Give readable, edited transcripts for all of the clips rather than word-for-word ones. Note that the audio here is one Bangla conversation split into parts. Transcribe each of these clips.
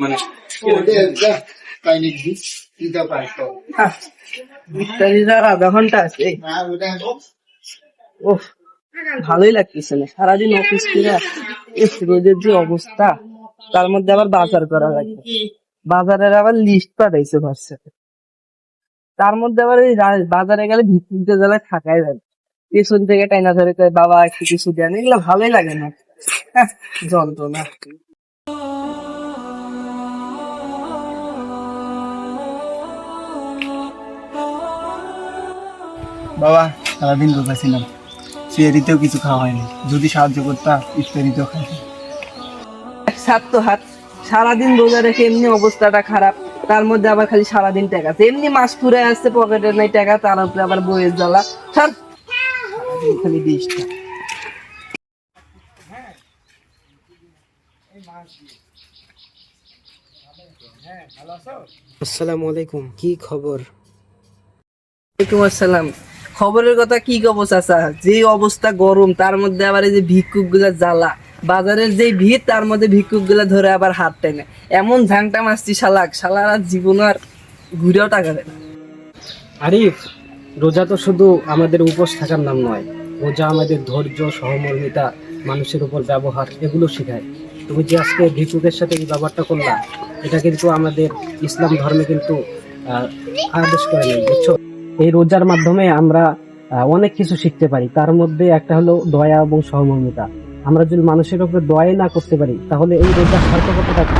মানে ইফতারির আর আধা ঘন্টা আছে। ওহ, ভালোই লাগতেছে না, সারাদিন অফিস করে রোদের যে অবস্থা, তার মধ্যে আবার বাজার করা লাগবে। বাজারের আবার লিস্ট পাঠাইছে হোয়াটসঅ্যাপে, তার মধ্যে আবার এই বাজারে গেলে ভিত্তিতে জেলায় থাকাই যাবে। পেছন থেকে টাইনা ধরে কয় বাবা একটু কিছু দেন, এগুলো ভালোই লাগে না। যন্ত্রণা। বাবা, সারাদিন রোজা ছিলাম, সিয়ারিতেও কিছু খাওয়া হয়নি। যদি সাহায্য করতা ইফতারিতেও খাই। সাত তো হাত, সারাদিন রোজা রেখে এমনি অবস্থাটা খারাপ, তার মধ্যে আবার খালি সারাদিন টাকা, এমনি মাস পুরে আসছে, পকেটে নাই টাকা, তার উপরে আবার বইয়ের জ্বালা। সারাদিন খালি ডিস্টা। আসসালামু আলাইকুম, কি খবর? ওয়ালাইকুম আসসালাম। খবরের কথা কি খবর চাচা, যে অবস্থা গরম, তার মধ্যে আবার এই যে ভিক্ষুক গুলা জ্বালা, বাজারের যে ভিড়, তার মধ্যে ভিক্ষুক গুলা ধরে আবার হাত টেনে এমন ঝাংটা মারছি শালার জীবন আর ঘুরেও টাকা দেয় না। আরিফ, রোজা তো শুধু আমাদের উপোস থাকার নাম নয়, রোজা আমাদের ধৈর্য, সহমর্মিতা, মানুষের উপর ব্যবহার, এগুলো শেখায়। তুমি যে আজকে ভিক্ষুকের সাথে এই ব্যাপারটা করলা, এটা কিন্তু আমাদের ইসলাম ধর্মে কিন্তু আদেশ করে নেই, বুঝছো? এই রোজার মাধ্যমে আমরা অনেক কিছু শিখতে পারি, তার মধ্যে একটা হলো দয়া এবং সহমর্মিতা। আমরা যদি মানুষের উপরে দয়াই না করতে পারি, তাহলে এই রোজার সার্থকতাটা কি?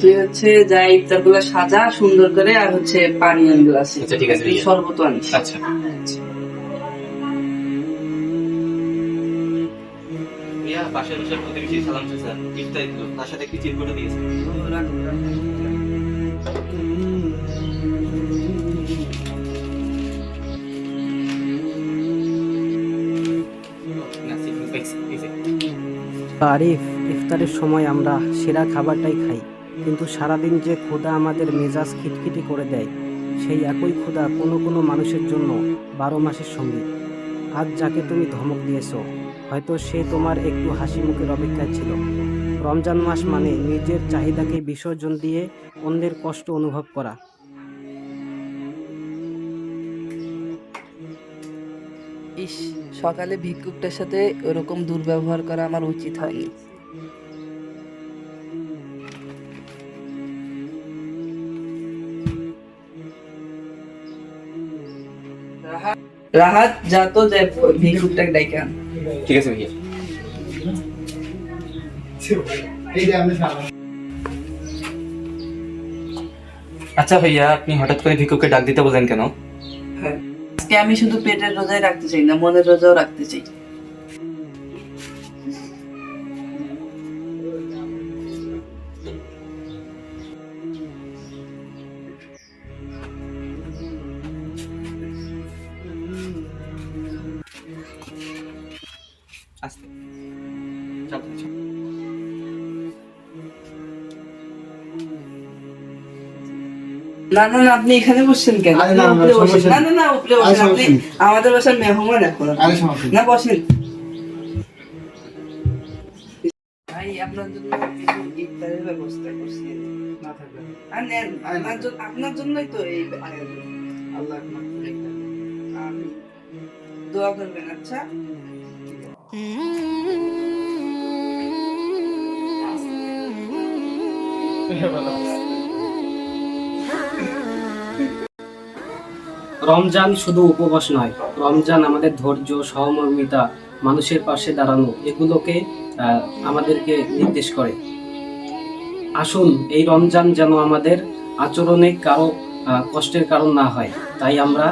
তুই হচ্ছে যাই ইফতার গুলা সাজা সুন্দর করে, আর হচ্ছে পানি আনবে আছে। আচ্ছা, ঠিক আছে ভাইয়া। শরবত আনিস। আচ্ছা ভাইয়া, পাশের বসার প্রতিবেশী সালাম চাচা ইফতারি দিল, তার সাথে একটি চিরকুটও দিয়েছে। আরিফ, ইফতারের সময় আমরা সেরা খাবারটাই খাই, কিন্তু সারাদিন যে ক্ষুধা আমাদের মেজাজ খিটখিটি করে দেয়, সেই একই ক্ষুধা কোনো কোনো মানুষের জন্য 12 মাসের সঙ্গী। আজ যাকে তুমি ধমক দিয়েছো, হয়তো সে তোমার একটু হাসি মুখের অপেক্ষায় ছিল। রমজান মাস মানে নিজের চাহিদাকে বিসর্জন দিয়ে অন্যের কষ্ট অনুভব করা। ইস, সকালে ভিক্ষুকটার সাথে ওরকম দুর্ব্যবহার করা আমার উচিত হয়নি। রাহাত, যা তো যাই ভিক্ষুকটাকে ডাইকা আন। ঠিক আছে ভাইয়া। আচ্ছা ভাইয়া, আপনি হঠাৎ করে ভিক্ষুককে ডাক দিতে বলেন কেন? হ্যাঁ, আজকে আমি শুধু পেটের রোজাই রাখতে চাই না, মনের রোজাও রাখতে চাই। আস্তে চল, চল। না না না, আপনি এখানে বসছেন কেন? আরে আপনি না, না, উপরে বসেন। সমস্যা না না না, উপরে আরে বসেন, আপনি সমস্যা নেই। আমাদের বাসার মেহমান এখন। আরে সমস্যা নেই। না, বসেন। ভাই, আপনার জন্য কিছু ইফতারের ব্যবস্থা করছি। না থাকবে। আর নেন, আপনার জন্যই তো এই আয়োজন। আল্লাহ মাফ করুন। আমি দোয়া করবেন, আচ্ছা? রমজান শুধু উপবাস নয়, রমজান আমাদের ধৈর্য, সহমর্মিতা, মানুষের পাশে দাঁড়ানো, এগুলোকে আমাদেরকে নির্দেশ করে। আসুন, এই রমজান যেন আমাদের আচরণে কারো কষ্টের কারণ না হয়, তাই আমরা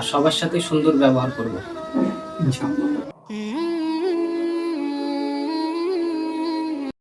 সবার সাথে সুন্দর ব্যবহার করব। ইনশাআল্লাহ।